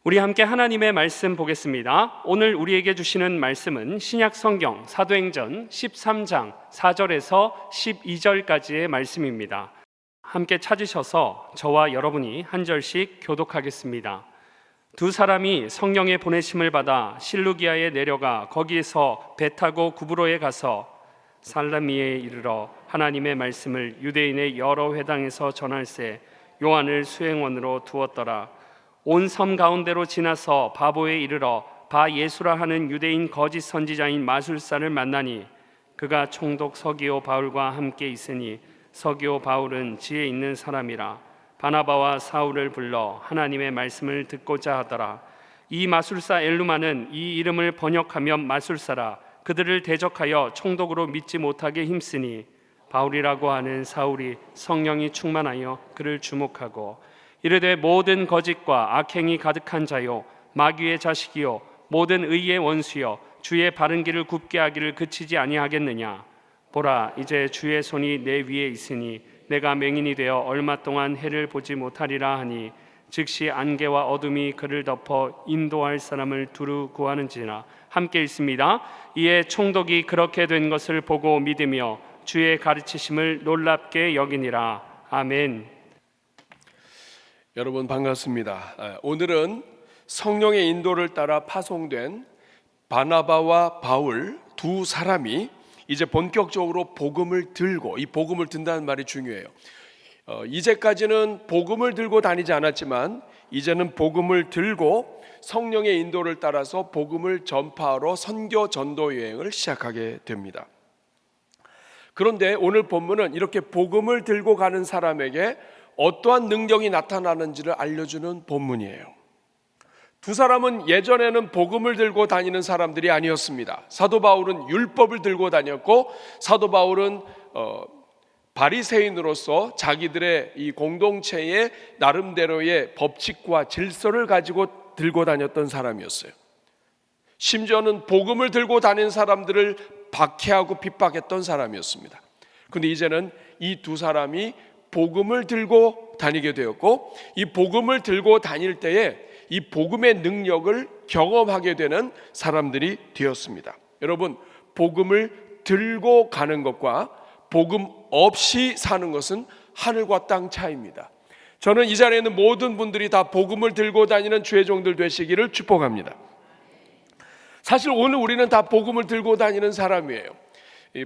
우리 함께 하나님의 말씀 보겠습니다. 오늘 우리에게 주시는 말씀은 신약 성경 사도행전 13장 4절에서 12절까지의 말씀입니다. 함께 찾으셔서 저와 여러분이 한 절씩 교독하겠습니다. 두 사람이 성령의 보내심을 받아 실루기아에 내려가 거기에서 배 타고 구브로에 가서 살라미에 이르러 하나님의 말씀을 유대인의 여러 회당에서 전할세 요한을 수행원으로 두었더라. 온 섬 가운데로 지나서 바보에 이르러 바 예수라 하는 유대인 거짓 선지자인 마술사를 만나니 그가 총독 서기오 바울과 함께 있으니 서기오 바울은 지혜 있는 사람이라. 바나바와 사울을 불러 하나님의 말씀을 듣고자 하더라. 이 마술사 엘루마는 이 이름을 번역하며 마술사라. 그들을 대적하여 총독으로 믿지 못하게 힘쓰니 바울이라고 하는 사울이 성령이 충만하여 그를 주목하고 이르되 모든 거짓과 악행이 가득한 자요 마귀의 자식이요 모든 의의 원수여 주의 바른 길을 굽게 하기를 그치지 아니하겠느냐. 보라, 이제 주의 손이 내 위에 있으니 내가 맹인이 되어 얼마 동안 해를 보지 못하리라 하니 즉시 안개와 어둠이 그를 덮어 인도할 사람을 두루 구하는지라. 함께 읽습니다. 이에 총독이 그렇게 된 것을 보고 믿으며 주의 가르치심을 놀랍게 여기니라. 아멘. 여러분 반갑습니다. 오늘은 성령의 인도를 따라 파송된 바나바와 바울 두 사람이 이제 본격적으로 복음을 들고, 이 복음을 든다는 말이 중요해요. 이제까지는 복음을 들고 다니지 않았지만 이제는 복음을 들고 성령의 인도를 따라서 복음을 전파하러 선교 전도 여행을 시작하게 됩니다. 그런데 오늘 본문은 이렇게 복음을 들고 가는 사람에게 어떠한 능력이 나타나는지를 알려주는 본문이에요. 두 사람은 예전에는 복음을 들고 다니는 사람들이 아니었습니다. 사도 바울은 율법을 들고 다녔고, 사도 바울은 바리새인으로서 자기들의 이 공동체의 나름대로의 법칙과 질서를 가지고 들고 다녔던 사람이었어요. 심지어는 복음을 들고 다니는 사람들을 박해하고 핍박했던 사람이었습니다. 그런데 이제는 이 두 사람이 복음을 들고 다니게 되었고, 이 복음을 들고 다닐 때에 이 복음의 능력을 경험하게 되는 사람들이 되었습니다. 여러분, 복음을 들고 가는 것과 복음 없이 사는 것은 하늘과 땅 차이입니다. 저는 이 자리에 있는 모든 분들이 다 복음을 들고 다니는 주의 종들 되시기를 축복합니다. 사실 오늘 우리는 다 복음을 들고 다니는 사람이에요.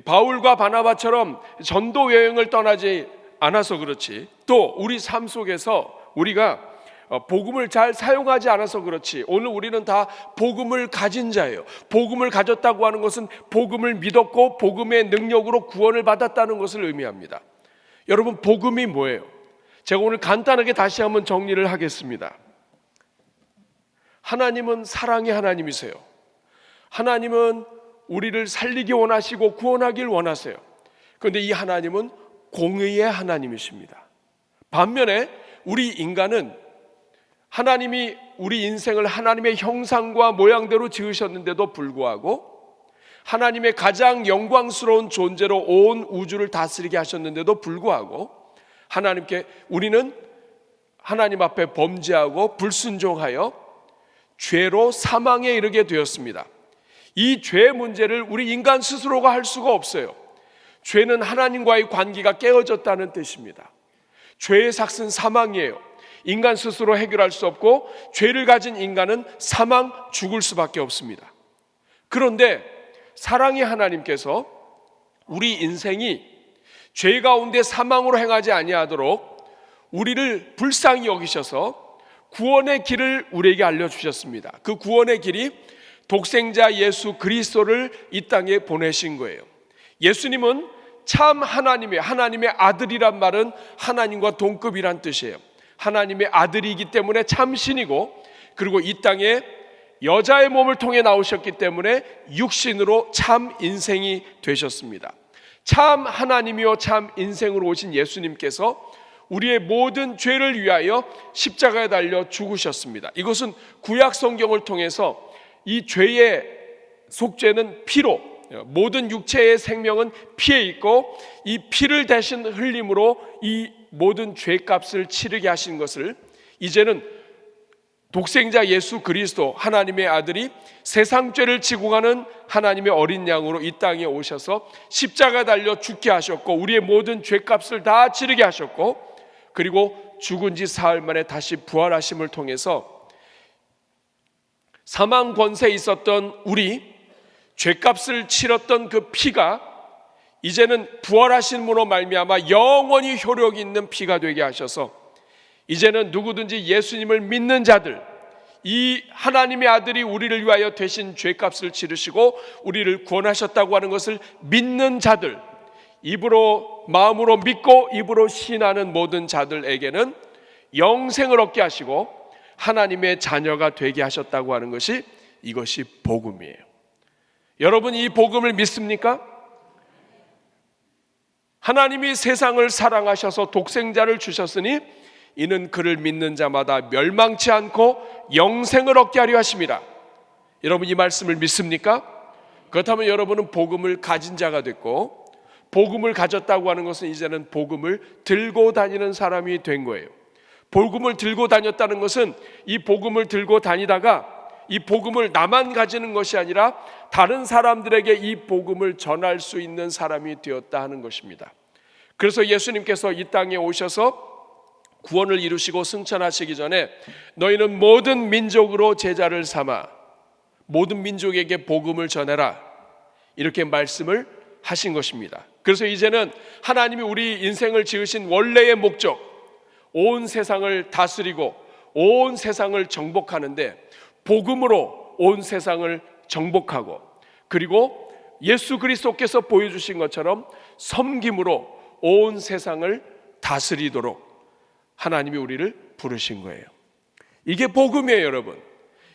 바울과 바나바처럼 전도 여행을 떠나지 않아서 그렇지, 또 우리 삶 속에서 우리가 복음을 잘 사용하지 않아서 그렇지, 오늘 우리는 다 복음을 가진 자예요. 복음을 가졌다고 하는 것은 복음을 믿었고 복음의 능력으로 구원을 받았다는 것을 의미합니다. 여러분, 복음이 뭐예요? 제가 오늘 간단하게 다시 한번 정리를 하겠습니다. 하나님은 사랑의 하나님이세요. 하나님은 우리를 살리기 원하시고 구원하길 원하세요. 그런데 이 하나님은 공의의 하나님이십니다. 반면에 우리 인간은 하나님이 우리 인생을 하나님의 형상과 모양대로 지으셨는데도 불구하고, 하나님의 가장 영광스러운 존재로 온 우주를 다스리게 하셨는데도 불구하고, 우리는 하나님 앞에 범죄하고 불순종하여 죄로 사망에 이르게 되었습니다. 이 죄의 문제를 우리 인간 스스로가 할 수가 없어요. 죄는 하나님과의 관계가 깨어졌다는 뜻입니다. 죄의 삭은 사망이에요. 인간 스스로 해결할 수 없고, 죄를 가진 인간은 사망, 죽을 수밖에 없습니다. 그런데 사랑의 하나님께서 우리 인생이 죄 가운데 사망으로 행하지 아니하도록 우리를 불쌍히 여기셔서 구원의 길을 우리에게 알려주셨습니다. 그 구원의 길이 독생자 예수 그리스도를 이 땅에 보내신 거예요. 예수님은 참 하나님의 아들이란 말은 하나님과 동급이란 뜻이에요. 하나님의 아들이기 때문에 참신이고, 그리고 이 땅에 여자의 몸을 통해 나오셨기 때문에 육신으로 참 인생이 되셨습니다. 참 하나님이요 참 인생으로 오신 예수님께서 우리의 모든 죄를 위하여 십자가에 달려 죽으셨습니다. 이것은 구약 성경을 통해서 이 죄의 속죄는 피로, 모든 육체의 생명은 피에 있고, 이 피를 대신 흘림으로 이 모든 죄값을 치르게 하신 것을 이제는 독생자 예수 그리스도 하나님의 아들이 세상 죄를 지고 가는 하나님의 어린 양으로 이 땅에 오셔서 십자가 달려 죽게 하셨고 우리의 모든 죄값을 다 치르게 하셨고 그리고 죽은 지 사흘 만에 다시 부활하심을 통해서 사망 권세에 있었던 우리 죄값을 치렀던 그 피가 이제는 부활하심으로 말미암아 영원히 효력이 있는 피가 되게 하셔서 이제는 누구든지 예수님을 믿는 자들, 이 하나님의 아들이 우리를 위하여 대신 죄값을 치르시고 우리를 구원하셨다고 하는 것을 믿는 자들, 입으로 마음으로 믿고 입으로 신하는 모든 자들에게는 영생을 얻게 하시고 하나님의 자녀가 되게 하셨다고 하는 것이 이것이 복음이에요. 여러분 이 복음을 믿습니까? 하나님이 세상을 사랑하셔서 독생자를 주셨으니 이는 그를 믿는 자마다 멸망치 않고 영생을 얻게 하려 하심이라. 여러분 이 말씀을 믿습니까? 그렇다면 여러분은 복음을 가진 자가 됐고 복음을 가졌다고 하는 것은 이제는 복음을 들고 다니는 사람이 된 거예요. 복음을 들고 다녔다는 것은 이 복음을 들고 다니다가 이 복음을 나만 가지는 것이 아니라 다른 사람들에게 이 복음을 전할 수 있는 사람이 되었다 하는 것입니다. 그래서 예수님께서 이 땅에 오셔서 구원을 이루시고 승천하시기 전에 너희는 모든 민족으로 제자를 삼아 모든 민족에게 복음을 전해라 이렇게 말씀을 하신 것입니다. 그래서 이제는 하나님이 우리 인생을 지으신 원래의 목적, 온 세상을 다스리고 온 세상을 정복하는데 복음으로 온 세상을 정복하고 그리고 예수 그리스도께서 보여주신 것처럼 섬김으로 온 세상을 다스리도록 하나님이 우리를 부르신 거예요. 이게 복음이에요, 여러분.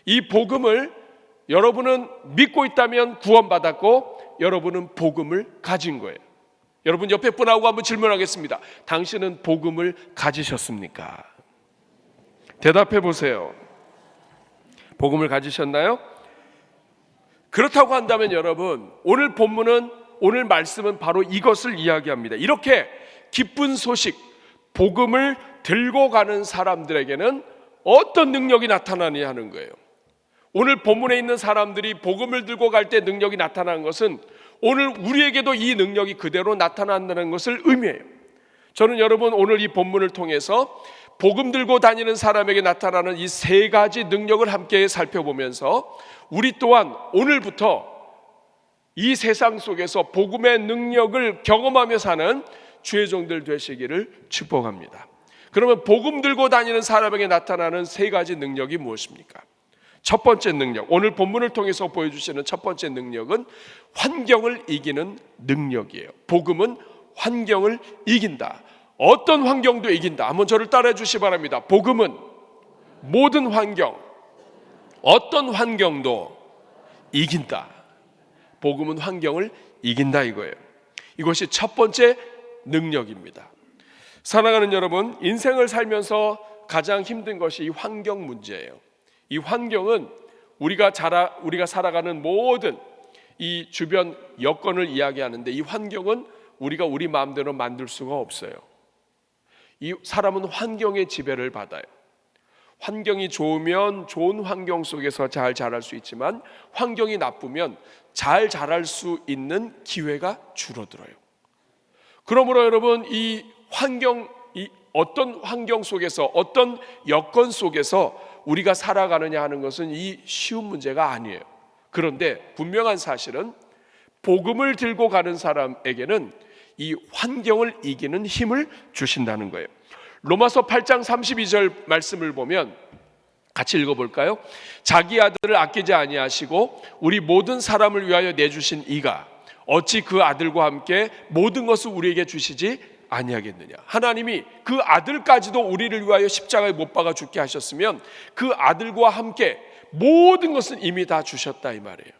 이 복음을 여러분은 믿고 있다면 구원받았고 여러분은 복음을 가진 거예요. 여러분 옆에 분하고 한번 질문하겠습니다. 당신은 복음을 가지셨습니까? 대답해 보세요. 복음을 가지셨나요? 그렇다고 한다면 여러분 오늘 본문은 오늘 말씀은 바로 이것을 이야기합니다. 이렇게 기쁜 소식 복음을 들고 가는 사람들에게는 어떤 능력이 나타나느냐 하는 거예요. 오늘 본문에 있는 사람들이 복음을 들고 갈 때 능력이 나타나는 것은 오늘 우리에게도 이 능력이 그대로 나타난다는 것을 의미해요. 저는 여러분 오늘 이 본문을 통해서 복음 들고 다니는 사람에게 나타나는 이 세 가지 능력을 함께 살펴보면서 우리 또한 오늘부터 이 세상 속에서 복음의 능력을 경험하며 사는 주의 종들 되시기를 축복합니다. 그러면 복음 들고 다니는 사람에게 나타나는 세 가지 능력이 무엇입니까? 첫 번째 능력, 오늘 본문을 통해서 보여주시는 첫 번째 능력은 환경을 이기는 능력이에요. 복음은 환경을 이긴다. 어떤 환경도 이긴다. 한번 저를 따라해 주시기 바랍니다. 복음은 모든 환경, 어떤 환경도 이긴다. 복음은 환경을 이긴다 이거예요. 이것이 첫 번째 능력입니다. 사랑하는 여러분, 인생을 살면서 가장 힘든 것이 이 환경 문제예요. 이 환경은 우리가 살아가는 모든 이 주변 여건을 이야기하는데 이 환경은 우리가 우리 마음대로 만들 수가 없어요. 이 사람은 환경의 지배를 받아요. 환경이 좋으면 좋은 환경 속에서 잘 자랄 수 있지만 환경이 나쁘면 잘 자랄 수 있는 기회가 줄어들어요. 그러므로 여러분 이 어떤 환경 속에서 어떤 여건 속에서 우리가 살아가느냐 하는 것은 이 쉬운 문제가 아니에요. 그런데 분명한 사실은 복음을 들고 가는 사람에게는 이 환경을 이기는 힘을 주신다는 거예요. 로마서 8장 32절 말씀을 보면 같이 읽어볼까요? 자기 아들을 아끼지 아니하시고 우리 모든 사람을 위하여 내주신 이가 어찌 그 아들과 함께 모든 것을 우리에게 주시지 아니하겠느냐. 하나님이 그 아들까지도 우리를 위하여 십자가에 못 박아 죽게 하셨으면 그 아들과 함께 모든 것은 이미 다 주셨다 이 말이에요.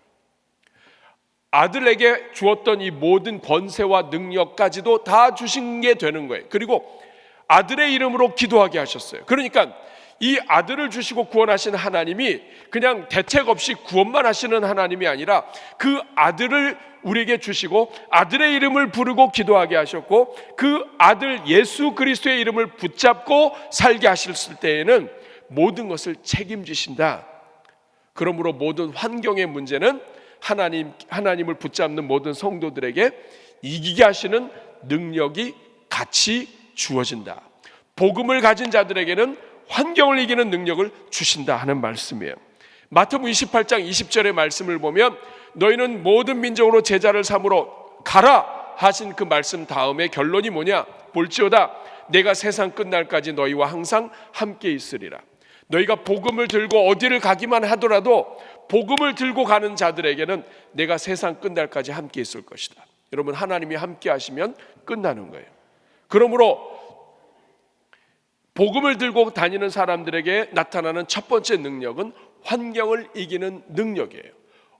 아들에게 주었던 이 모든 권세와 능력까지도 다 주신 게 되는 거예요. 그리고 아들의 이름으로 기도하게 하셨어요. 그러니까 이 아들을 주시고 구원하신 하나님이 그냥 대책 없이 구원만 하시는 하나님이 아니라 그 아들을 우리에게 주시고 아들의 이름을 부르고 기도하게 하셨고 그 아들 예수 그리스도의 이름을 붙잡고 살게 하셨을 때에는 모든 것을 책임지신다. 그러므로 모든 환경의 문제는 하나님을 붙잡는 모든 성도들에게 이기게 하시는 능력이 같이 주어진다. 복음을 가진 자들에게는 환경을 이기는 능력을 주신다 하는 말씀이에요. 마태복음 28장 20절의 말씀을 보면 너희는 모든 민족으로 제자를 삼으러 가라 하신 그 말씀 다음에 결론이 뭐냐? 볼지어다 내가 세상 끝날까지 너희와 항상 함께 있으리라. 너희가 복음을 들고 어디를 가기만 하더라도 복음을 들고 가는 자들에게는 내가 세상 끝날까지 함께 있을 것이다. 여러분, 하나님이 함께 하시면 끝나는 거예요. 그러므로 복음을 들고 다니는 사람들에게 나타나는 첫 번째 능력은 환경을 이기는 능력이에요.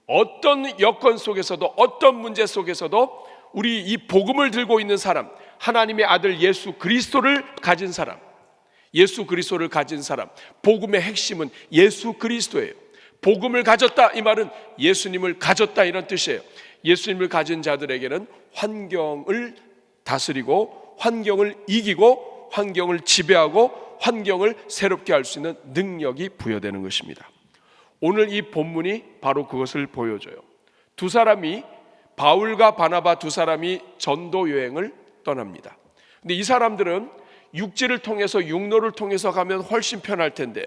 어떤 여건 속에서도 어떤 문제 속에서도 우리 이 복음을 들고 있는 사람, 하나님의 아들 예수 그리스도를 가진 사람, 복음의 핵심은 예수 그리스도예요. 복음을 가졌다 이 말은 예수님을 가졌다 이런 뜻이에요. 예수님을 가진 자들에게는 환경을 다스리고 환경을 이기고 환경을 지배하고 환경을 새롭게 할 수 있는 능력이 부여되는 것입니다. 오늘 이 본문이 바로 그것을 보여줘요. 두 사람이, 바울과 바나바 두 사람이 전도 여행을 떠납니다. 근데 이 사람들은 육지를 통해서, 육로를 통해서 가면 훨씬 편할 텐데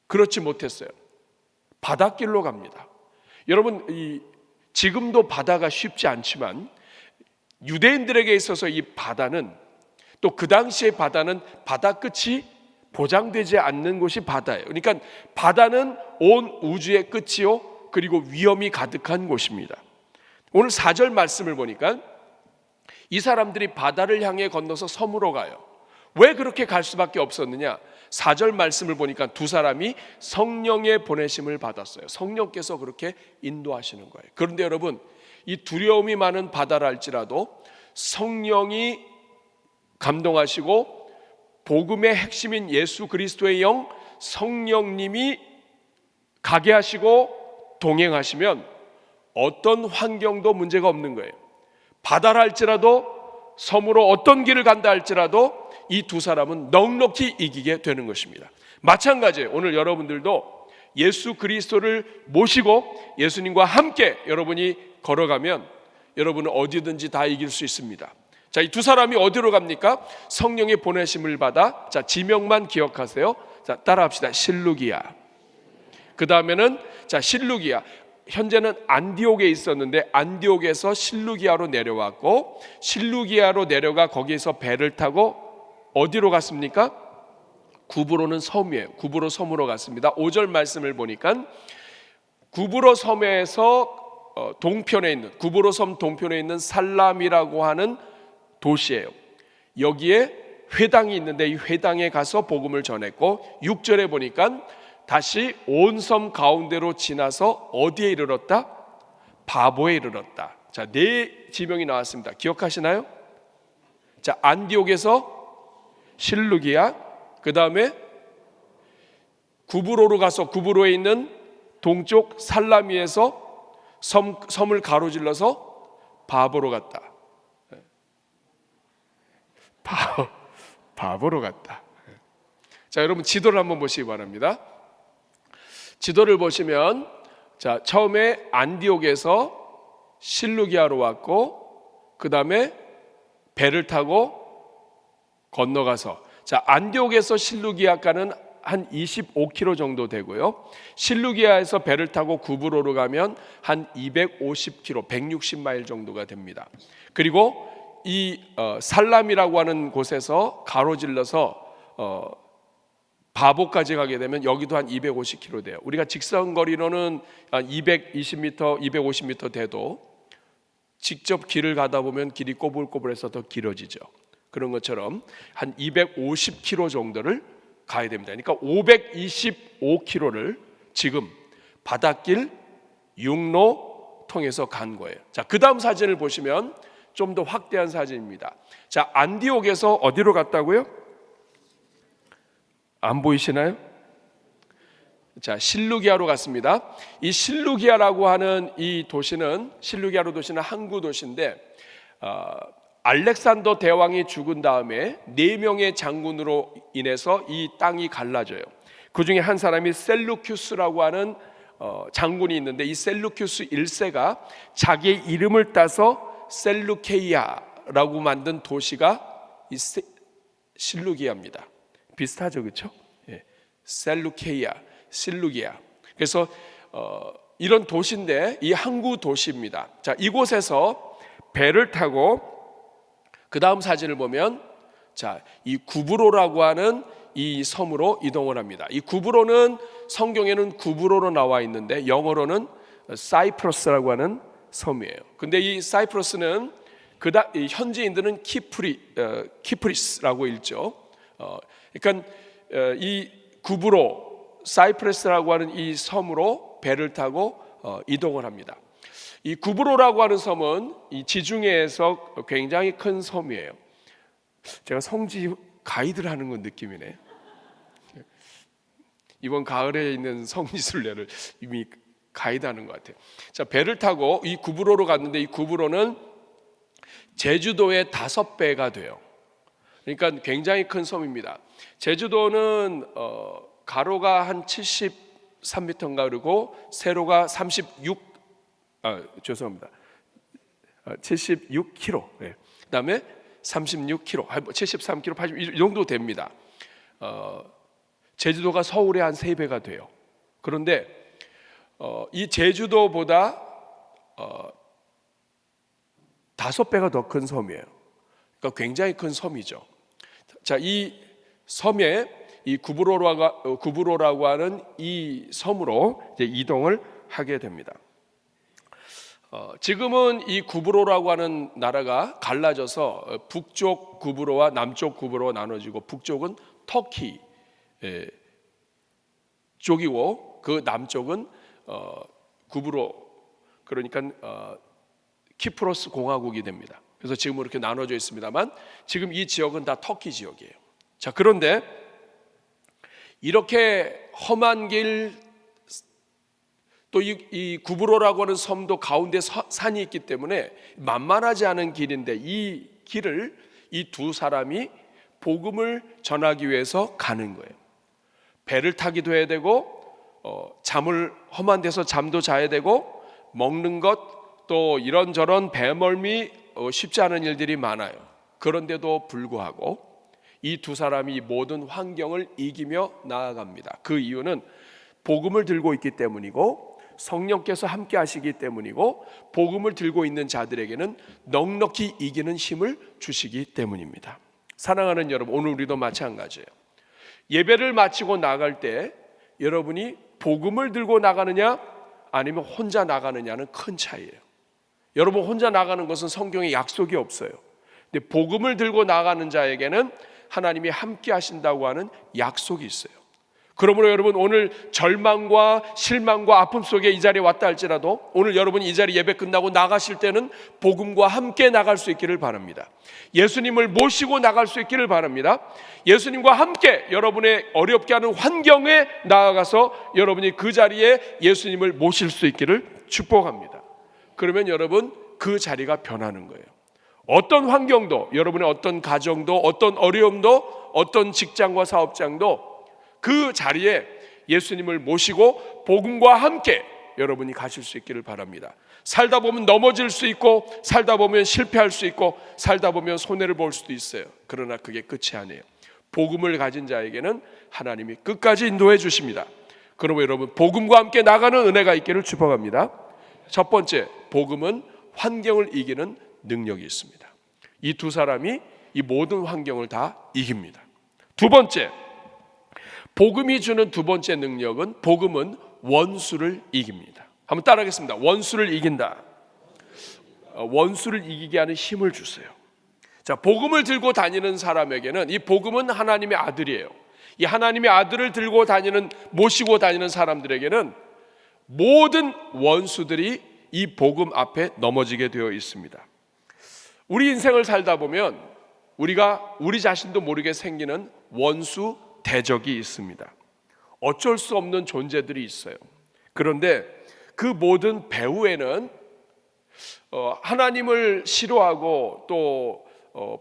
그렇지 못했어요. 바닷길로 갑니다. 여러분, 지금도 바다가 쉽지 않지만 유대인들에게 있어서 이 바다는, 또 그 당시의 바다는 바다 끝이 보장되지 않는 곳이 바다예요. 그러니까 바다는 온 우주의 끝이요, 그리고 위험이 가득한 곳입니다. 오늘 4절 말씀을 보니까 이 사람들이 바다를 향해 건너서 섬으로 가요. 왜 그렇게 갈 수밖에 없었느냐? 4절 말씀을 보니까 두 사람이 성령의 보내심을 받았어요. 성령께서 그렇게 인도하시는 거예요. 그런데 여러분, 이 두려움이 많은 바다라 할지라도 성령이 감동하시고 복음의 핵심인 예수 그리스도의 영, 성령님이 가게 하시고 동행하시면 어떤 환경도 문제가 없는 거예요. 바다라 할지라도, 섬으로 어떤 길을 간다 할지라도 이 두 사람은 넉넉히 이기게 되는 것입니다. 마찬가지예요. 오늘 여러분들도 예수 그리스도를 모시고 예수님과 함께 여러분이 걸어가면 여러분은 어디든지 다 이길 수 있습니다. 자, 이 두 사람이 어디로 갑니까? 성령의 보내심을 받아, 자, 지명만 기억하세요. 자, 따라합시다. 실루기아. 그 다음에는, 자, 실루기아. 현재는 안디옥에 있었는데 안디옥에서 실루기아로 내려왔고, 실루기아로 내려가 거기에서 배를 타고 어디로 갔습니까? 구브로는 섬이에요. 구브로 섬으로 갔습니다. 5절 말씀을 보니까 구브로 섬에서 동편에 있는, 구브로 섬 동편에 있는 살람이라고 하는 도시예요. 여기에 회당이 있는데 이 회당에 가서 복음을 전했고, 6절에 보니까 다시 온 섬 가운데로 지나서 어디에 이르렀다? 바보에 이르렀다. 자, 네 지명이 나왔습니다. 기억하시나요? 자, 안디옥에서 실루기아, 그 다음에 구브로로 가서 구브로에 있는 동쪽 살라미에서 섬을 가로질러서 바보로 갔다. 바보로 갔다. 자, 여러분 지도를 한번 보시기 바랍니다. 지도를 보시면, 자, 처음에 안디옥에서 실루기아로 왔고, 그 다음에 배를 타고 건너가서, 자, 안디옥에서 실루기아까는 한 25km 정도 되고요. 실루기아에서 배를 타고 구브로로 가면 한 250km, 160마일 정도가 됩니다. 그리고 이 살람이라고 하는 곳에서 가로질러서 바보까지 가게 되면 여기도 한 250km 돼요. 우리가 직선 거리로는 한 220m, 250m 돼도 직접 길을 가다 보면 길이 꼬불꼬불해서 더 길어지죠. 그런 것처럼 한 250km 정도를 가야 됩니다. 그러니까 525km를 지금 바닷길, 육로 통해서 간 거예요. 자, 그 다음 사진을 보시면 좀 더 확대한 사진입니다. 자, 안디옥에서 어디로 갔다고요? 안 보이시나요? 자, 실루기아로 갔습니다. 이 실루기아라고 하는 이 도시는, 실루기아로 도시는 항구 도시인데 알렉산더 대왕이 죽은 다음에 4명의 장군으로 인해서 이 땅이 갈라져요. 그 중에 한 사람이 셀루큐스라고 하는 장군이 있는데, 이 셀루큐스 1세가 자기의 이름을 따서 셀루케이아라고 만든 도시가 이 실루기아입니다. 비슷하죠, 그렇죠? 예. 셀루케이아, 실루기아. 그래서 이런 도시인데, 이 항구 도시입니다. 자, 이곳에서 배를 타고, 그 다음 사진을 보면, 자, 이 구브로라고 하는 이 섬으로 이동을 합니다. 이 구브로는 성경에는 구브로로 나와 있는데 영어로는 사이프러스라고 하는 섬이에요. 근데 이 사이프러스는 이 현지인들은 키프리스라고 읽죠. 그러니까 이 구브로, 사이프러스라고 하는 이 섬으로 배를 타고 이동을 합니다. 이 구브로라고 하는 섬은 이 지중해에서 굉장히 큰 섬이에요. 제가 성지 가이드를 하는 건 느낌이네. 이번 가을에 있는 성지순례를 이미 가이드하는 것 같아요. 자, 배를 타고 이 구브로로 갔는데, 이 구브로는 제주도의 5배가 돼요. 그러니까 굉장히 큰 섬입니다. 제주도는 가로가 한 73m인가, 그리고 세로가 76km. 네. 그다음에 36km, 73km, 80 이 정도 됩니다. 제주도가 서울의 한 3배가 돼요. 그런데 이 제주도보다 5배가 더 큰 섬이에요. 그러니까 굉장히 큰 섬이죠. 자, 이 섬에 이 구브로라고 하는 이 섬으로 이제 이동을 하게 됩니다. 지금은 이 구브로라고 하는 나라가 갈라져서 북쪽 구브로와 남쪽 구브로가 나눠지고, 북쪽은 터키 쪽이고 그 남쪽은 구브로, 그러니까 키프로스 공화국이 됩니다. 그래서 지금 이렇게 나눠져 있습니다만, 지금 이 지역은 다 터키 지역이에요. 자, 그런데 이렇게 험한 길, 또 이 구브로라고 하는 섬도 가운데 산이 있기 때문에 만만하지 않은 길인데, 이 길을 이 두 사람이 복음을 전하기 위해서 가는 거예요. 배를 타기도 해야 되고, 험한 데서 잠도 자야 되고, 먹는 것, 또 이런저런 배멀미 쉽지 않은 일들이 많아요. 그런데도 불구하고 이 두 사람이 모든 환경을 이기며 나아갑니다. 그 이유는 복음을 들고 있기 때문이고, 성령께서 함께 하시기 때문이고, 복음을 들고 있는 자들에게는 넉넉히 이기는 힘을 주시기 때문입니다. 사랑하는 여러분, 오늘 우리도 마찬가지예요. 예배를 마치고 나갈 때 여러분이 복음을 들고 나가느냐 아니면 혼자 나가느냐는 큰 차이예요. 여러분, 혼자 나가는 것은 성경에 약속이 없어요. 근데 복음을 들고 나가는 자에게는 하나님이 함께 하신다고 하는 약속이 있어요. 그러므로 여러분, 오늘 절망과 실망과 아픔 속에 이 자리에 왔다 할지라도, 오늘 여러분이 이 자리 예배 끝나고 나가실 때는 복음과 함께 나갈 수 있기를 바랍니다. 예수님을 모시고 나갈 수 있기를 바랍니다. 예수님과 함께 여러분의 어렵게 하는 환경에 나아가서 여러분이 그 자리에 예수님을 모실 수 있기를 축복합니다. 그러면 여러분, 그 자리가 변하는 거예요. 어떤 환경도, 여러분의 어떤 가정도, 어떤 어려움도, 어떤 직장과 사업장도 그 자리에 예수님을 모시고 복음과 함께 여러분이 가실 수 있기를 바랍니다. 살다 보면 넘어질 수 있고, 살다 보면 실패할 수 있고, 살다 보면 손해를 볼 수도 있어요. 그러나 그게 끝이 아니에요. 복음을 가진 자에게는 하나님이 끝까지 인도해 주십니다. 그러므로 여러분, 복음과 함께 나가는 은혜가 있기를 축복합니다. 첫 번째, 복음은 환경을 이기는 능력이 있습니다. 이 두 사람이 이 모든 환경을 다 이깁니다. 두 번째, 복음이 주는 두 번째 능력은, 복음은 원수를 이깁니다. 한번 따라하겠습니다. 원수를 이긴다. 원수를 이기게 하는 힘을 주세요. 자, 복음을 들고 다니는 사람에게는, 이 복음은 하나님의 아들이에요. 이 하나님의 아들을 들고 다니는, 모시고 다니는 사람들에게는 모든 원수들이 이 복음 앞에 넘어지게 되어 있습니다. 우리 인생을 살다 보면 우리가 우리 자신도 모르게 생기는 원수 대적이 있습니다. 어쩔 수 없는 존재들이 있어요. 그런데 그 모든 배후에는 하나님을 싫어하고 또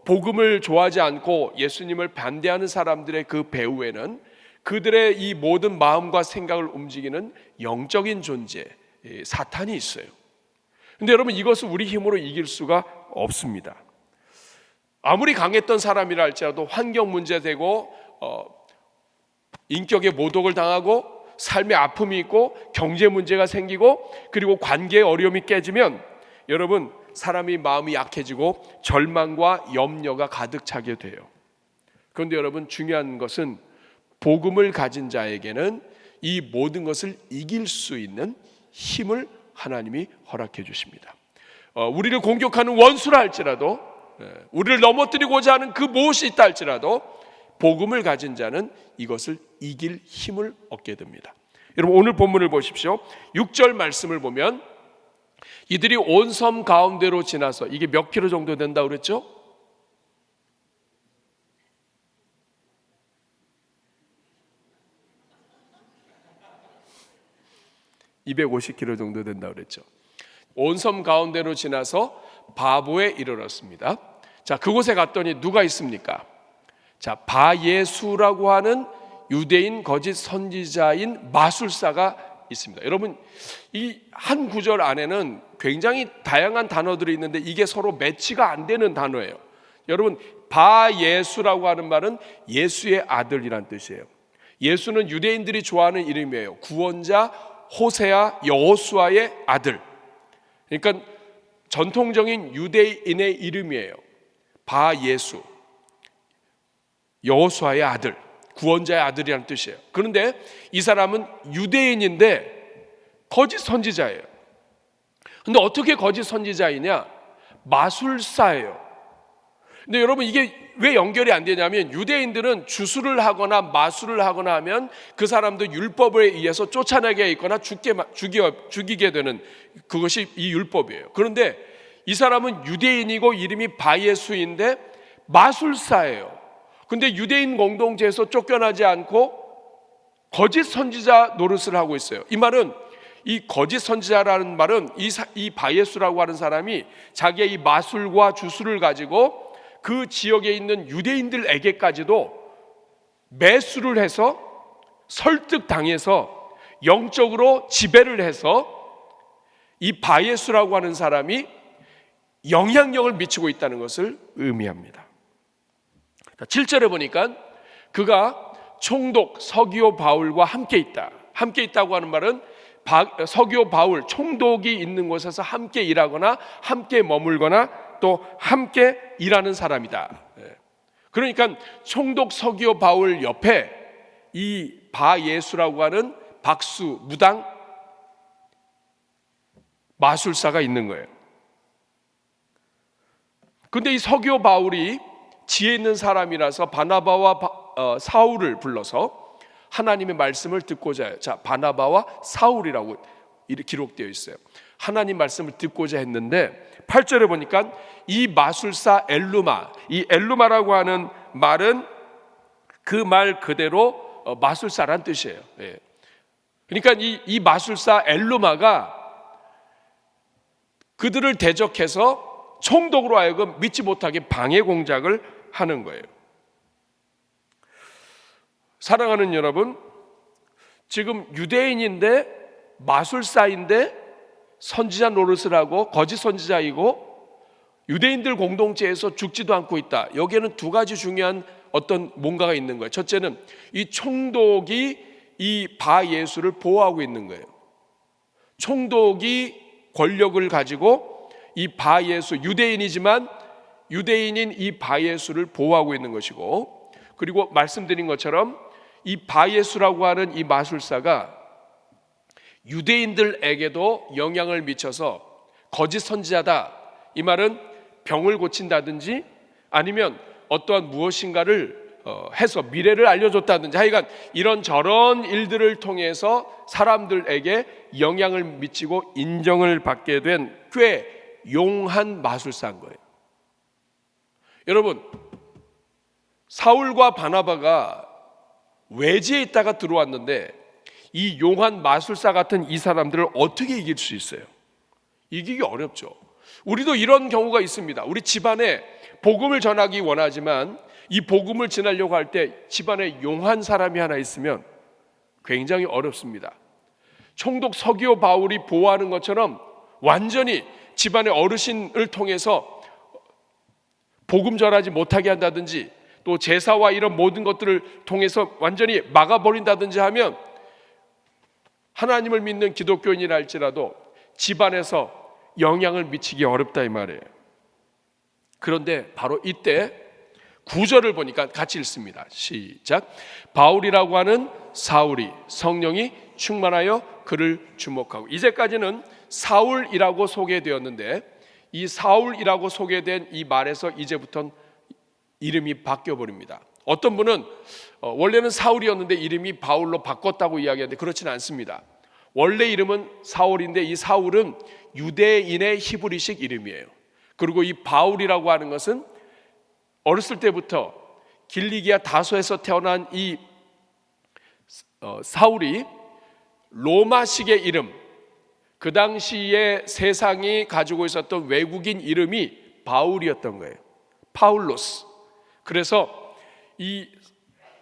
복음을 좋아하지 않고 예수님을 반대하는 사람들의 그 배후에는 그들의 이 모든 마음과 생각을 움직이는 영적인 존재, 사탄이 있어요. 근데 여러분, 이것을 우리 힘으로 이길 수가 없습니다. 아무리 강했던 사람이라 할지라도 환경 문제되고 인격의 모독을 당하고 삶의 아픔이 있고 경제 문제가 생기고 그리고 관계의 어려움이 깨지면 여러분, 사람이 마음이 약해지고 절망과 염려가 가득 차게 돼요. 그런데 여러분, 중요한 것은 복음을 가진 자에게는 이 모든 것을 이길 수 있는 힘을 하나님이 허락해 주십니다. 우리를 공격하는 원수라 할지라도, 우리를 넘어뜨리고자 하는 그 무엇이 있다 할지라도 복음을 가진 자는 이것을 이길 힘을 얻게 됩니다. 여러분, 오늘 본문을 보십시오. 6절 말씀을 보면 이들이 온 섬 가운데로 지나서, 이게 몇 킬로 정도 된다고 그랬죠? 250km 정도 된다고 그랬죠. 온 섬 가운데로 지나서 바보에 이르렀습니다. 자, 그곳에 갔더니 누가 있습니까? 자, 바예수라고 하는 유대인 거짓 선지자인 마술사가 있습니다. 여러분, 이 한 구절 안에는 굉장히 다양한 단어들이 있는데 이게 서로 매치가 안 되는 단어예요. 여러분, 바예수라고 하는 말은 예수의 아들이란 뜻이에요. 예수는 유대인들이 좋아하는 이름이에요. 구원자 호세아 여호수아의 아들. 그러니까 전통적인 유대인의 이름이에요. 바예수, 여호수아의 아들, 구원자의 아들이라는 뜻이에요. 그런데 이 사람은 유대인인데 거짓 선지자예요. 근데 어떻게 거짓 선지자이냐? 마술사예요. 근데 여러분, 이게 왜 연결이 안 되냐면 유대인들은 주술을 하거나 마술을 하거나 하면 그 사람도 율법에 의해서 쫓아내게 있거나 죽이게 되는, 그것이 이 율법이에요. 그런데 이 사람은 유대인이고 이름이 바예수인데 마술사예요. 근데 유대인 공동체에서 쫓겨나지 않고 거짓 선지자 노릇을 하고 있어요. 이 말은, 이 거짓 선지자라는 말은 이 바예수라고 하는 사람이 자기의 이 마술과 주술을 가지고 그 지역에 있는 유대인들에게까지도 매수를 해서 설득당해서 영적으로 지배를 해서 이 바예수라고 하는 사람이 영향력을 미치고 있다는 것을 의미합니다. 7절에 보니까 그가 총독 서기오 바울과 함께 있다. 함께 있다고 하는 말은 서기오 바울 총독이 있는 곳에서 함께 일하거나 함께 머물거나 또 함께 일하는 사람이다. 그러니까 총독 서기오 바울 옆에 이 바예수라고 하는 박수 무당 마술사가 있는 거예요. 근데 이 서기오 바울이 지혜 있는 사람이라서 바나바와 사울을 불러서 하나님의 말씀을 듣고자 해요. 자, 바나바와 사울이라고 이렇게 기록되어 있어요. 하나님 말씀을 듣고자 했는데 8절에 보니까 이 마술사 엘루마, 이 엘루마라고 하는 말은 그 말 그대로 마술사란 뜻이에요. 그러니까 이 마술사 엘루마가 그들을 대적해서 총독으로 하여금 믿지 못하게 방해 공작을 하는 거예요. 사랑하는 여러분, 지금 유대인인데 마술사인데 선지자 노릇을 하고 거짓 선지자이고 유대인들 공동체에서 죽지도 않고 있다. 여기에는 두 가지 중요한 어떤 뭔가가 있는 거예요. 첫째는 이 총독이 이 바예수를 보호하고 있는 거예요. 총독이 권력을 가지고 이 바예수, 유대인이지만 유대인인 이 바예수를 보호하고 있는 것이고, 그리고 말씀드린 것처럼 이 바예수라고 하는 이 마술사가 유대인들에게도 영향을 미쳐서 거짓 선지자다, 이 말은 병을 고친다든지 아니면 어떠한 무엇인가를 해서 미래를 알려줬다든지 하여간 이런저런 일들을 통해서 사람들에게 영향을 미치고 인정을 받게 된 꽤 용한 마술사인 거예요. 여러분, 사울과 바나바가 외지에 있다가 들어왔는데 이 용한 마술사 같은 이 사람들을 어떻게 이길 수 있어요? 이기기 어렵죠. 우리도 이런 경우가 있습니다. 우리 집안에 복음을 전하기 원하지만 이 복음을 전하려고 할 때 집안에 용한 사람이 하나 있으면 굉장히 어렵습니다. 총독 서기오 바울이 보호하는 것처럼 완전히 집안의 어르신을 통해서 복음 전하지 못하게 한다든지 또 제사와 이런 모든 것들을 통해서 완전히 막아버린다든지 하면 하나님을 믿는 기독교인이라 할지라도 집안에서 영향을 미치기 어렵다 이 말이에요. 그런데 바로 이때 9절을 보니까 같이 읽습니다. 시작. 바울이라고 하는 사울이 성령이 충만하여 그를 주목하고. 이제까지는 사울이라고 소개되었는데 이 사울이라고 소개된 이 말에서 이제부터는 이름이 바뀌어 버립니다. 어떤 분은 원래는 사울이었는데 이름이 바울로 바꿨다고 이야기하는데 그렇지는 않습니다. 원래 이름은 사울인데 이 사울은 유대인의 히브리식 이름이에요. 그리고 이 바울이라고 하는 것은 어렸을 때부터 길리기아 다소에서 태어난 이 사울이 로마식의 이름, 그 당시에 세상이 가지고 있었던 외국인 이름이 바울이었던 거예요. 파울로스. 그래서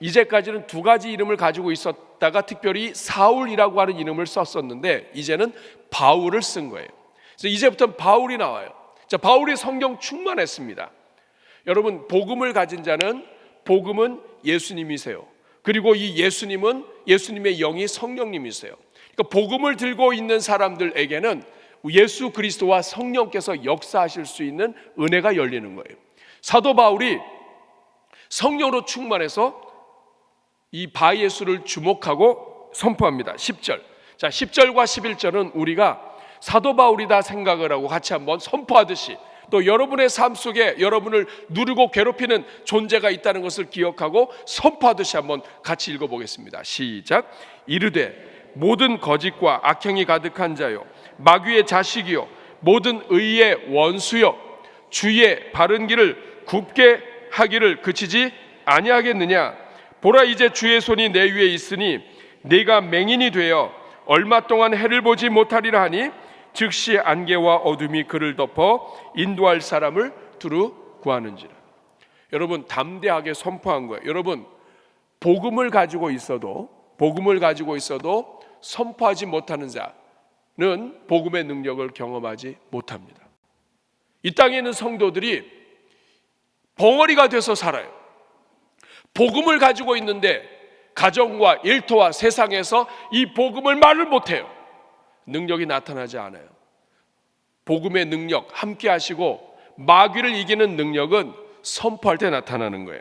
이제까지는 두 가지 이름을 가지고 있었다가 특별히 사울이라고 하는 이름을 썼었는데 이제는 바울을 쓴 거예요. 그래서 이제부터 바울이 나와요. 자, 바울이 성령 충만했습니다. 여러분, 복음을 가진 자는 복음은 예수님이세요. 그리고 이 예수님은 예수님의 영이 성령님이세요. 그러니까 복음을 들고 있는 사람들에게는 예수 그리스도와 성령께서 역사하실 수 있는 은혜가 열리는 거예요. 사도 바울이 성령으로 충만해서 이 바예수를 주목하고 선포합니다. 10절. 자, 10절과 11절은 우리가 사도 바울이다 생각을 하고 같이 한번 선포하듯이 또 여러분의 삶 속에 여러분을 누르고 괴롭히는 존재가 있다는 것을 기억하고 선포하듯이 한번 같이 읽어보겠습니다. 시작. 이르되 모든 거짓과 악행이 가득한 자요 마귀의 자식이요 모든 의의 원수요 주의 바른 길을 굽게 하기를 그치지 아니하겠느냐. 보라, 이제 주의 손이 내 위에 있으니 네가 맹인이 되어 얼마 동안 해를 보지 못하리라 하니 즉시 안개와 어둠이 그를 덮어 인도할 사람을 두루 구하는지라. 여러분, 담대하게 선포한 거예요. 여러분, 복음을 가지고 있어도 선포하지 못하는 자는 복음의 능력을 경험하지 못합니다. 이 땅에 있는 성도들이 벙어리가 돼서 살아요. 복음을 가지고 있는데 가정과 일터와 세상에서 이 복음을 말을 못해요. 능력이 나타나지 않아요. 복음의 능력 함께 하시고 마귀를 이기는 능력은 선포할 때 나타나는 거예요.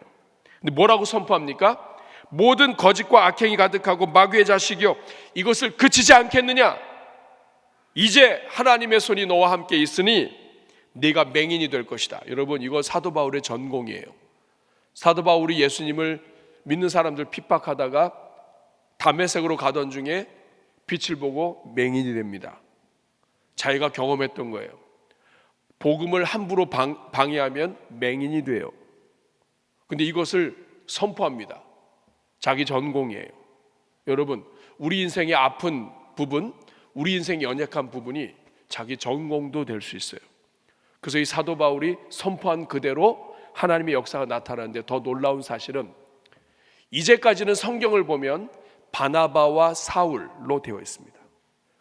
근데 뭐라고 선포합니까? 모든 거짓과 악행이 가득하고 마귀의 자식이요 이것을 그치지 않겠느냐. 이제 하나님의 손이 너와 함께 있으니 네가 맹인이 될 것이다. 여러분, 이거 사도 바울의 전공이에요. 사도 바울이 예수님을 믿는 사람들 핍박하다가 다메섹으로 가던 중에 빛을 보고 맹인이 됩니다. 자기가 경험했던 거예요. 복음을 함부로 방해하면 맹인이 돼요. 근데 이것을 선포합니다. 자기 전공이에요. 여러분, 우리 인생의 아픈 부분, 우리 인생의 연약한 부분이 자기 전공도 될 수 있어요. 그래서 이 사도 바울이 선포한 그대로 하나님의 역사가 나타나는데 더 놀라운 사실은 이제까지는 성경을 보면 바나바와 사울로 되어 있습니다.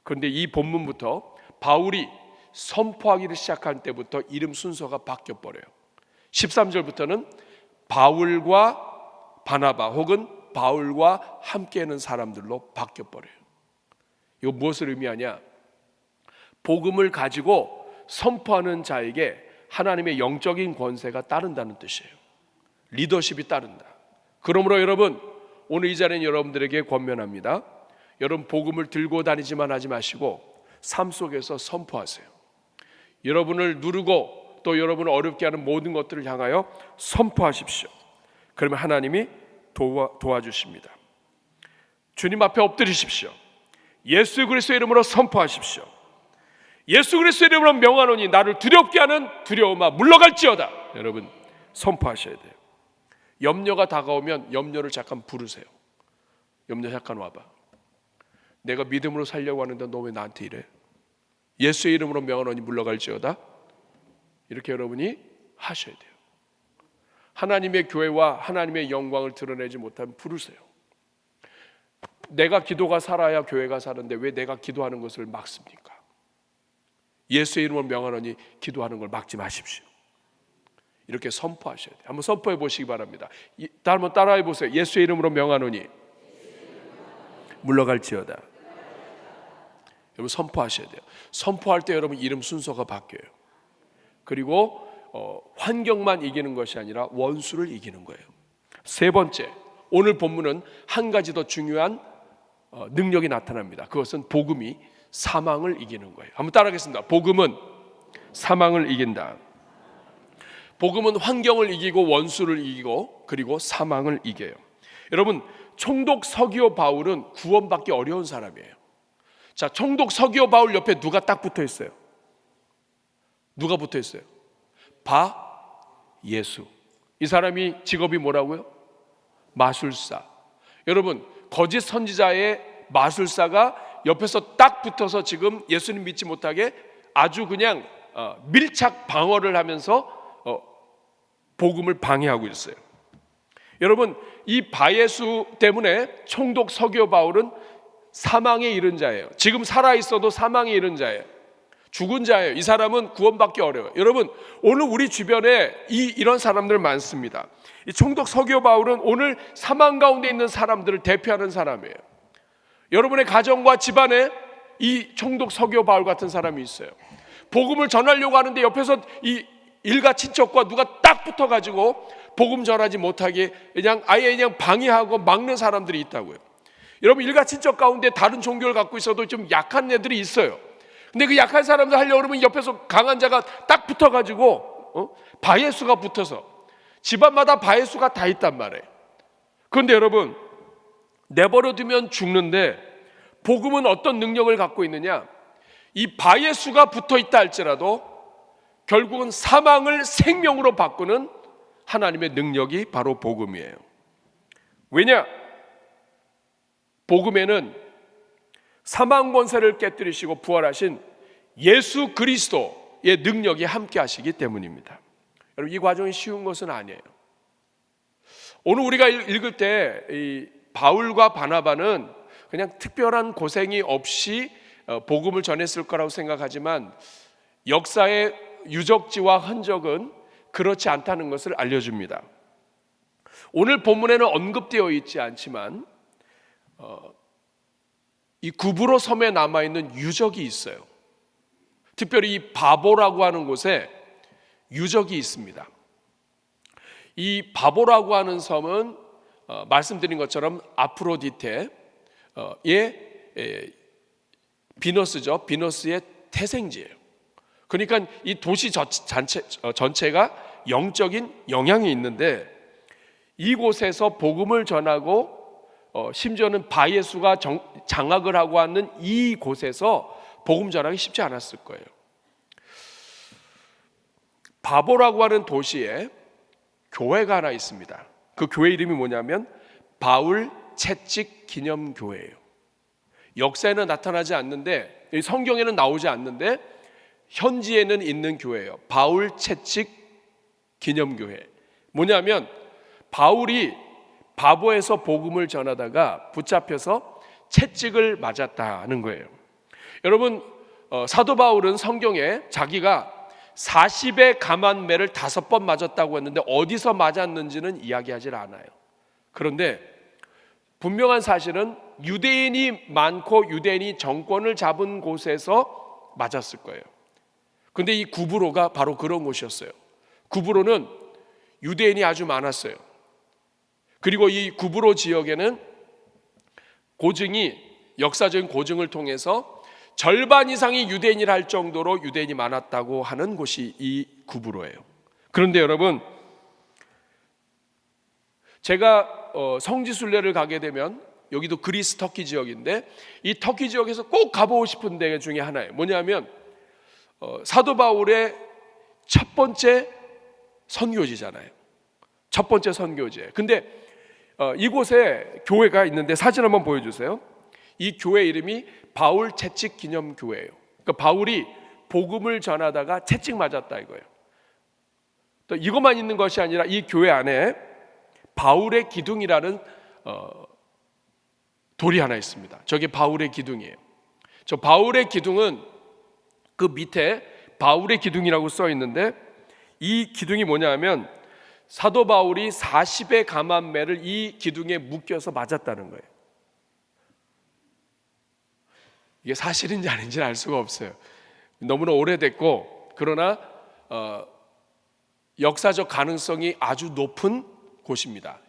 그런데 이 본문부터 바울이 선포하기를 시작할 때부터 이름 순서가 바뀌어 버려요. 13절부터는 바울과 바나바 혹은 바울과 함께하는 사람들로 바뀌어 버려요. 이거 무엇을 의미하냐? 복음을 가지고 선포하는 자에게 하나님의 영적인 권세가 따른다는 뜻이에요. 리더십이 따른다. 그러므로 여러분, 오늘 이 자리는 여러분들에게 권면합니다. 여러분, 복음을 들고 다니지만 하지 마시고 삶 속에서 선포하세요. 여러분을 누르고 또 여러분을 어렵게 하는 모든 것들을 향하여 선포하십시오. 그러면 하나님이 도와주십니다. 주님 앞에 엎드리십시오. 예수 그리스도의 이름으로 선포하십시오. 예수 그리스도의 이름으로 명하노니 나를 두렵게 하는 두려움아 물러갈지어다. 여러분, 선포하셔야 돼요. 염려가 다가오면 염려를 잠깐 부르세요. 염려 잠깐 와봐. 내가 믿음으로 살려고 하는데 너 왜 나한테 이래? 예수의 이름으로 명하노니 물러갈지어다. 이렇게 여러분이 하셔야 돼요. 하나님의 교회와 하나님의 영광을 드러내지 못하면 부르세요. 내가 기도가 살아야 교회가 사는데 왜 내가 기도하는 것을 막습니까? 예수의 이름으로 명하노니 기도하는 걸 막지 마십시오. 이렇게 선포하셔야 돼요. 한번 선포해 보시기 바랍니다. 한번 따라해 보세요. 예수의 이름으로 명하노니 물러갈지어다. 여러분 선포하셔야 돼요. 선포할 때 여러분 이름 순서가 바뀌어요. 그리고 환경만 이기는 것이 아니라 원수를 이기는 거예요. 세 번째, 오늘 본문은 한 가지 더 중요한 능력이 나타납니다. 그것은 복음이 사망을 이기는 거예요. 한번 따라하겠습니다. 복음은 사망을 이긴다. 복음은 환경을 이기고 원수를 이기고 그리고 사망을 이겨요. 여러분, 총독 서기오 바울은 구원받기 어려운 사람이에요. 자, 총독 서기오 바울 옆에 누가 딱 붙어 있어요? 누가 붙어 있어요? 예수. 이 사람이 직업이 뭐라고요? 마술사. 여러분, 거짓 선지자의 마술사가 옆에서 딱 붙어서 지금 예수님 믿지 못하게 아주 그냥 밀착 방어를 하면서 복음을 방해하고 있어요. 여러분, 이 바예수 때문에 총독 서기오 바울은 사망에 이른 자예요. 지금 살아있어도 사망에 이른 자예요. 죽은 자예요. 이 사람은 구원받기 어려워요. 여러분, 오늘 우리 주변에 이런 사람들 많습니다. 이 총독 서기오 바울은 오늘 사망 가운데 있는 사람들을 대표하는 사람이에요. 여러분의 가정과 집안에 이 총독 서기오 바울 같은 사람이 있어요. 복음을 전하려고 하는데 옆에서 이 일가 친척과 누가 딱 붙어가지고 복음 전하지 못하게 아예 방해하고 막는 사람들이 있다고요. 여러분, 일가 친척 가운데 다른 종교를 갖고 있어도 좀 약한 애들이 있어요. 근데 그 약한 사람들 하려고 그러면 옆에서 강한 자가 딱 붙어가지고 바예수가 붙어서 집안마다 바예수가 다 있단 말이에요. 그런데 여러분, 내버려두면 죽는데 복음은 어떤 능력을 갖고 있느냐? 이 바예수가 붙어있다 할지라도 결국은 사망을 생명으로 바꾸는 하나님의 능력이 바로 복음이에요. 왜냐? 복음에는 사망 권세를 깨뜨리시고 부활하신 예수 그리스도의 능력이 함께 하시기 때문입니다. 여러분, 이 과정이 쉬운 것은 아니에요. 오늘 우리가 읽을 때 이 바울과 바나바는 그냥 특별한 고생이 없이 복음을 전했을 거라고 생각하지만 역사의 유적지와 흔적은 그렇지 않다는 것을 알려줍니다. 오늘 본문에는 언급되어 있지 않지만 이 구브로 섬에 남아있는 유적이 있어요. 특별히 이 바보라고 하는 곳에 유적이 있습니다. 이 바보라고 하는 섬은 말씀드린 것처럼 아프로디테의 비너스죠. 비너스의 태생지예요. 그러니까 이 도시 전체가 영적인 영향이 있는데 이곳에서 복음을 전하고 심지어는 바예수가 장악을 하고 있는 이곳에서 복음 전하기 쉽지 않았을 거예요. 바보라고 하는 도시에 교회가 하나 있습니다. 그 교회 이름이 뭐냐면 바울 채찍 기념교회예요. 역사에는 나타나지 않는데, 성경에는 나오지 않는데 현지에는 있는 교회예요. 바울 채찍 기념교회. 뭐냐면 바울이 바보에서 복음을 전하다가 붙잡혀서 채찍을 맞았다는 거예요. 여러분, 사도 바울은 성경에 자기가 40의 감한 매를 5번 맞았다고 했는데 어디서 맞았는지는 이야기하지 않아요. 그런데 분명한 사실은 유대인이 많고 유대인이 정권을 잡은 곳에서 맞았을 거예요. 그런데 이 구브로가 바로 그런 곳이었어요. 구브로는 유대인이 아주 많았어요. 그리고 이 구브로 지역에는 고증이, 역사적인 고증을 통해서 절반 이상이 유대인이라 할 정도로 유대인이 많았다고 하는 곳이 이 구브로예요. 그런데 여러분, 제가 성지순례를 가게 되면 여기도 그리스 터키 지역인데 이 터키 지역에서 꼭 가보고 싶은 데 중에 하나예요. 뭐냐면 사도 바울의 첫 번째 선교지잖아요. 첫 번째 선교지. 근데 이곳에 교회가 있는데 사진 한번 보여주세요. 이 교회 이름이 바울 채찍 기념교회예요. 그러니까 바울이 복음을 전하다가 채찍 맞았다 이거예요. 또 이것만 있는 것이 아니라 이 교회 안에 바울의 기둥이라는 돌이 하나 있습니다. 저게 바울의 기둥이에요. 저 바울의 기둥은 그 밑에 바울의 기둥이라고 써 있는데, 이 기둥이 뭐냐 하면 사도 바울이 40의 감한 매를 이 기둥에 묶여서 맞았다는 거예요. 이게 사실인지 아닌지는 알 수가 없어요. 너무나 오래됐고, 그러나 역사적 가능성이 아주 높은 곳입니다.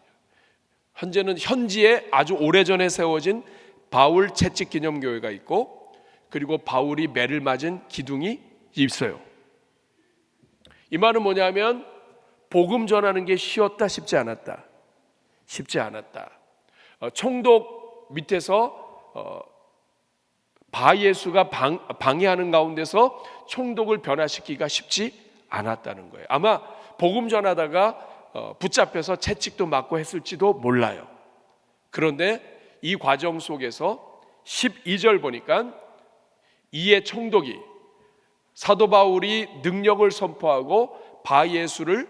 현재는 현지에 아주 오래전에 세워진 바울 채찍 기념교회가 있고, 그리고 바울이 매를 맞은 기둥이 있어요. 이 말은 뭐냐면 복음 전하는 게 쉬웠다, 쉽지 않았다. 쉽지 않았다. 총독 밑에서 바예수가 방해하는 가운데서 총독을 변화시키기가 쉽지 않았다는 거예요. 아마 복음 전하다가 붙잡혀서 채찍도 맞고 했을지도 몰라요. 그런데 이 과정 속에서 12절 보니까 이에 총독이 사도 바울이 능력을 선포하고 바예수를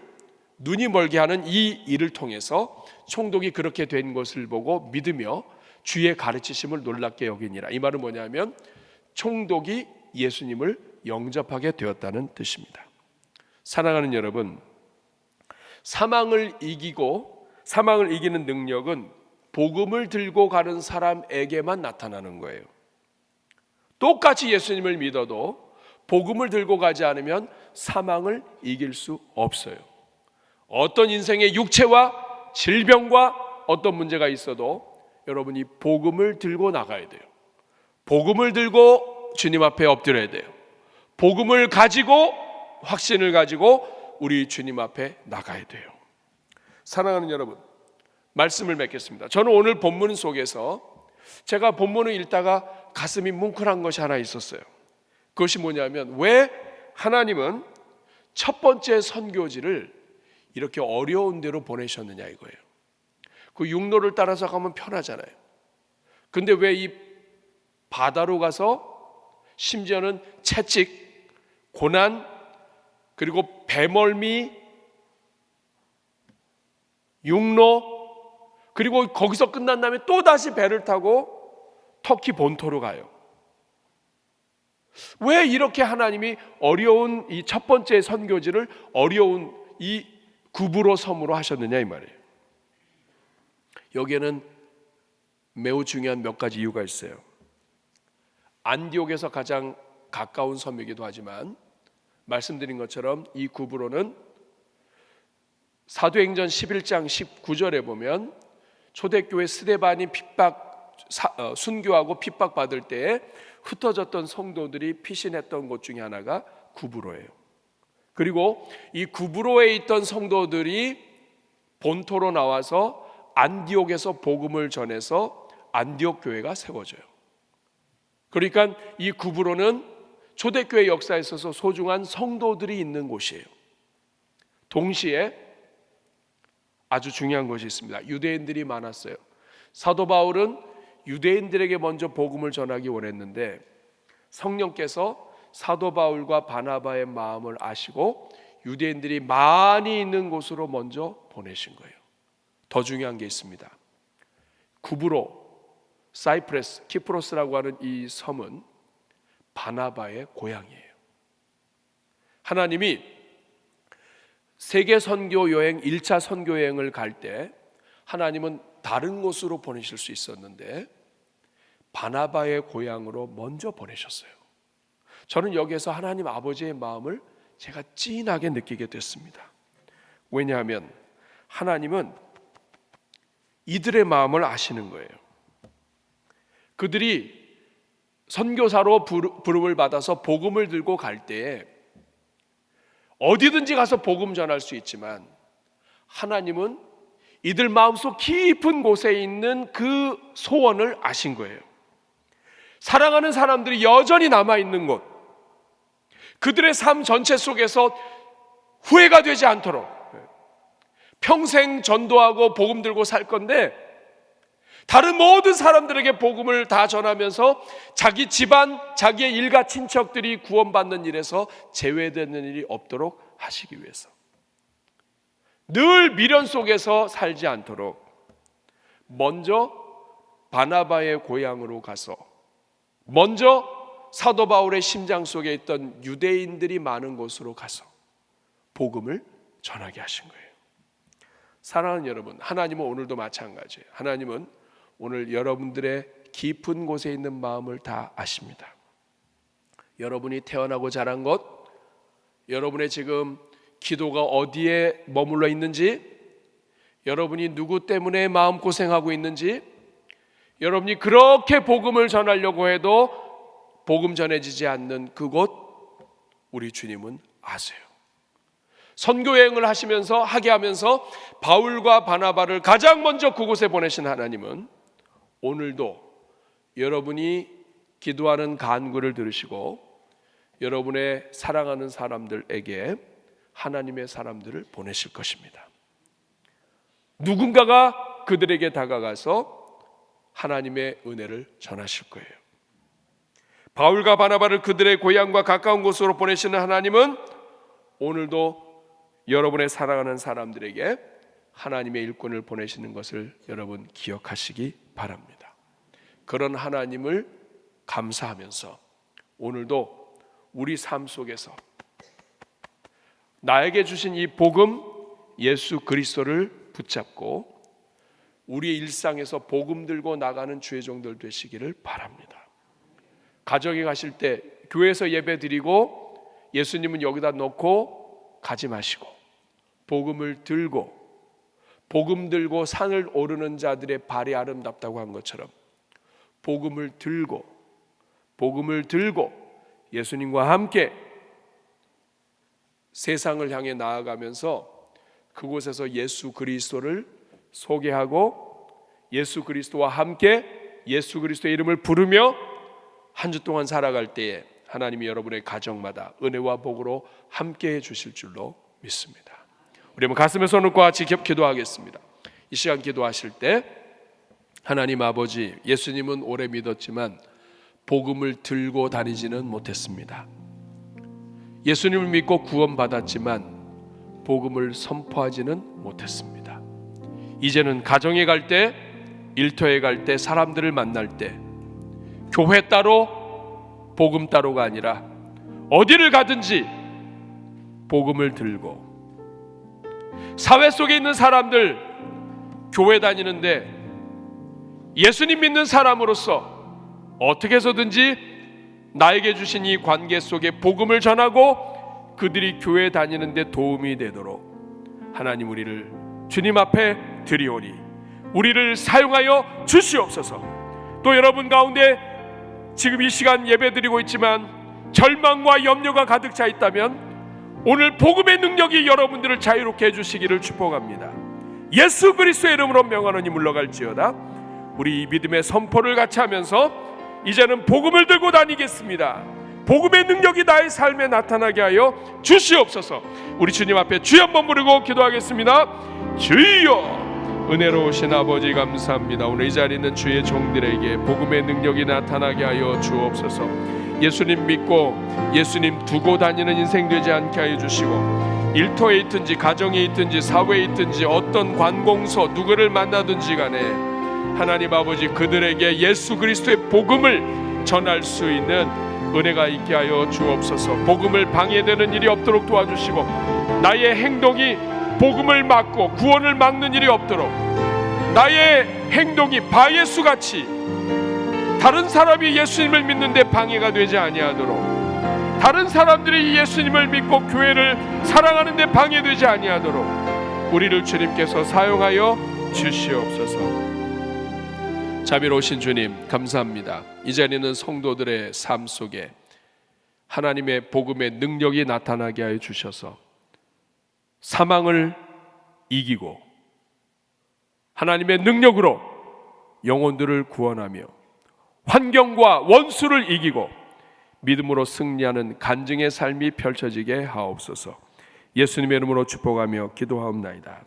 눈이 멀게 하는 이 일을 통해서 총독이 그렇게 된 것을 보고 믿으며 주의 가르치심을 놀랍게 여기니라. 이 말은 뭐냐면 총독이 예수님을 영접하게 되었다는 뜻입니다. 사랑하는 여러분, 사망을 이기는 능력은 복음을 들고 가는 사람에게만 나타나는 거예요. 똑같이 예수님을 믿어도 복음을 들고 가지 않으면 사망을 이길 수 없어요. 어떤 인생의 육체와 질병과 어떤 문제가 있어도 여러분이 복음을 들고 나가야 돼요. 복음을 들고 주님 앞에 엎드려야 돼요. 복음을 가지고, 확신을 가지고 우리 주님 앞에 나가야 돼요. 사랑하는 여러분, 말씀을 맺겠습니다. 저는 오늘 본문 속에서 제가 본문을 읽다가 가슴이 뭉클한 것이 하나 있었어요. 그것이 뭐냐면, 왜 하나님은 첫 번째 선교지를 이렇게 어려운 데로 보내셨느냐 이거예요. 그 육로를 따라서 가면 편하잖아요. 근데 왜 이 바다로 가서 심지어는 채찍, 고난, 그리고 배멀미, 육로, 그리고 거기서 끝난 다음에 또 다시 배를 타고 터키 본토로 가요? 왜 이렇게 하나님이 어려운 이 첫 번째 선교지를 어려운 이 구브로 섬으로 하셨느냐 이 말이에요. 여기에는 매우 중요한 몇 가지 이유가 있어요. 안디옥에서 가장 가까운 섬이기도 하지만 말씀드린 것처럼 이 구브로는 사도행전 11장 19절에 보면 초대교회 스데반이 순교하고 핍박받을 때에 흩어졌던 성도들이 피신했던 곳 중에 하나가 구브로예요. 그리고 이 구브로에 있던 성도들이 본토로 나와서 안디옥에서 복음을 전해서 안디옥 교회가 세워져요. 그러니까 이 구브로는 초대교회 역사에 있어서 소중한 성도들이 있는 곳이에요. 동시에 아주 중요한 것이 있습니다. 유대인들이 많았어요. 사도 바울은 유대인들에게 먼저 복음을 전하기 원했는데 성령께서 사도 바울과 바나바의 마음을 아시고 유대인들이 많이 있는 곳으로 먼저 보내신 거예요. 더 중요한 게 있습니다. 구브로, 사이프레스, 키프로스라고 하는 이 섬은 바나바의 고향이에요. 하나님이 세계 선교 여행 1차 선교 여행을 갈 때 하나님은 다른 곳으로 보내실 수 있었는데 바나바의 고향으로 먼저 보내셨어요. 저는 여기에서 하나님 아버지의 마음을 제가 찐하게 느끼게 됐습니다. 왜냐하면 하나님은 이들의 마음을 아시는 거예요. 그들이 선교사로 부름을 받아서 복음을 들고 갈 때에 어디든지 가서 복음 전할 수 있지만 하나님은 이들 마음속 깊은 곳에 있는 그 소원을 아신 거예요. 사랑하는 사람들이 여전히 남아있는 곳, 그들의 삶 전체 속에서 후회가 되지 않도록 평생 전도하고 복음 들고 살 건데 다른 모든 사람들에게 복음을 다 전하면서 자기 집안, 자기의 일가 친척들이 구원받는 일에서 제외되는 일이 없도록 하시기 위해서 늘 미련 속에서 살지 않도록 먼저 바나바의 고향으로 가서 먼저 사도 바울의 심장 속에 있던 유대인들이 많은 곳으로 가서 복음을 전하게 하신 거예요. 사랑하는 여러분, 하나님은 오늘도 마찬가지예요. 하나님은 오늘 여러분들의 깊은 곳에 있는 마음을 다 아십니다. 여러분이 태어나고 자란 것, 여러분의 지금 기도가 어디에 머물러 있는지, 여러분이 누구 때문에 마음고생하고 있는지, 여러분이 그렇게 복음을 전하려고 해도 복음 전해지지 않는 그곳, 우리 주님은 아세요. 선교 여행을 하게 하면서 바울과 바나바를 가장 먼저 그곳에 보내신 하나님은 오늘도 여러분이 기도하는 간구를 들으시고 여러분의 사랑하는 사람들에게 하나님의 사람들을 보내실 것입니다. 누군가가 그들에게 다가가서 하나님의 은혜를 전하실 거예요. 바울과 바나바를 그들의 고향과 가까운 곳으로 보내시는 하나님은 오늘도 여러분의 사랑하는 사람들에게 하나님의 일꾼을 보내시는 것을 여러분 기억하시기 바랍니다. 그런 하나님을 감사하면서 오늘도 우리 삶 속에서 나에게 주신 이 복음 예수 그리스도를 붙잡고 우리의 일상에서 복음 들고 나가는 주의 종들 되시기를 바랍니다. 가정에 가실 때 교회에서 예배 드리고 예수님은 여기다 놓고 가지 마시고 복음을 들고 복음 들고 산을 오르는 자들의 발이 아름답다고 한 것처럼 복음을 들고 예수님과 함께 세상을 향해 나아가면서 그곳에서 예수 그리스도를 소개하고 예수 그리스도와 함께 예수 그리스도의 이름을 부르며 한 주 동안 살아갈 때에 하나님이 여러분의 가정마다 은혜와 복으로 함께 해 주실 줄로 믿습니다. 우리 한번 가슴에 손을 꽂아 기도하겠습니다. 이 시간 기도하실 때 하나님 아버지, 예수님은 오래 믿었지만 복음을 들고 다니지는 못했습니다. 예수님을 믿고 구원받았지만 복음을 선포하지는 못했습니다. 이제는 가정에 갈 때, 일터에 갈 때, 사람들을 만날 때 교회 따로 복음 따로가 아니라 어디를 가든지 복음을 들고 사회 속에 있는 사람들 교회 다니는데 예수님 믿는 사람으로서 어떻게 해서든지 나에게 주신 이 관계 속에 복음을 전하고 그들이 교회 다니는데 도움이 되도록 하나님 우리를 주님 앞에 드리오니 우리를 사용하여 주시옵소서. 또 여러분 가운데 지금 이 시간 예배드리고 있지만 절망과 염려가 가득 차 있다면 오늘 복음의 능력이 여러분들을 자유롭게 해주시기를 축복합니다. 예수 그리스도의 이름으로 명하노니 물러갈지어다. 우리 이 믿음의 선포를 같이 하면서 이제는 복음을 들고 다니겠습니다. 복음의 능력이 나의 삶에 나타나게 하여 주시옵소서. 우리 주님 앞에 주여 한번 부르고 기도하겠습니다. 주여, 은혜로우신 아버지 감사합니다. 오늘 이 자리에 있는 주의 종들에게 복음의 능력이 나타나게 하여 주옵소서. 예수님 믿고 예수님 두고 다니는 인생 되지 않게 하여 주시고 일터에 있든지 가정에 있든지 사회에 있든지 어떤 관공서 누구를 만나든지 간에 하나님 아버지 그들에게 예수 그리스도의 복음을 전할 수 있는 은혜가 있게 하여 주옵소서. 복음을 방해되는 일이 없도록 도와주시고 나의 행동이 복음을 막고 구원을 막는 일이 없도록 나의 행동이 바예수같이 다른 사람이 예수님을 믿는데 방해가 되지 아니하도록 다른 사람들이 예수님을 믿고 교회를 사랑하는 데 방해되지 아니하도록 우리를 주님께서 사용하여 주시옵소서. 자비로우신 주님 감사합니다. 이 자리는 성도들의 삶 속에 하나님의 복음의 능력이 나타나게 하여 주셔서 사망을 이기고 하나님의 능력으로 영혼들을 구원하며 환경과 원수를 이기고 믿음으로 승리하는 간증의 삶이 펼쳐지게 하옵소서. 예수님의 이름으로 축복하며 기도하옵나이다.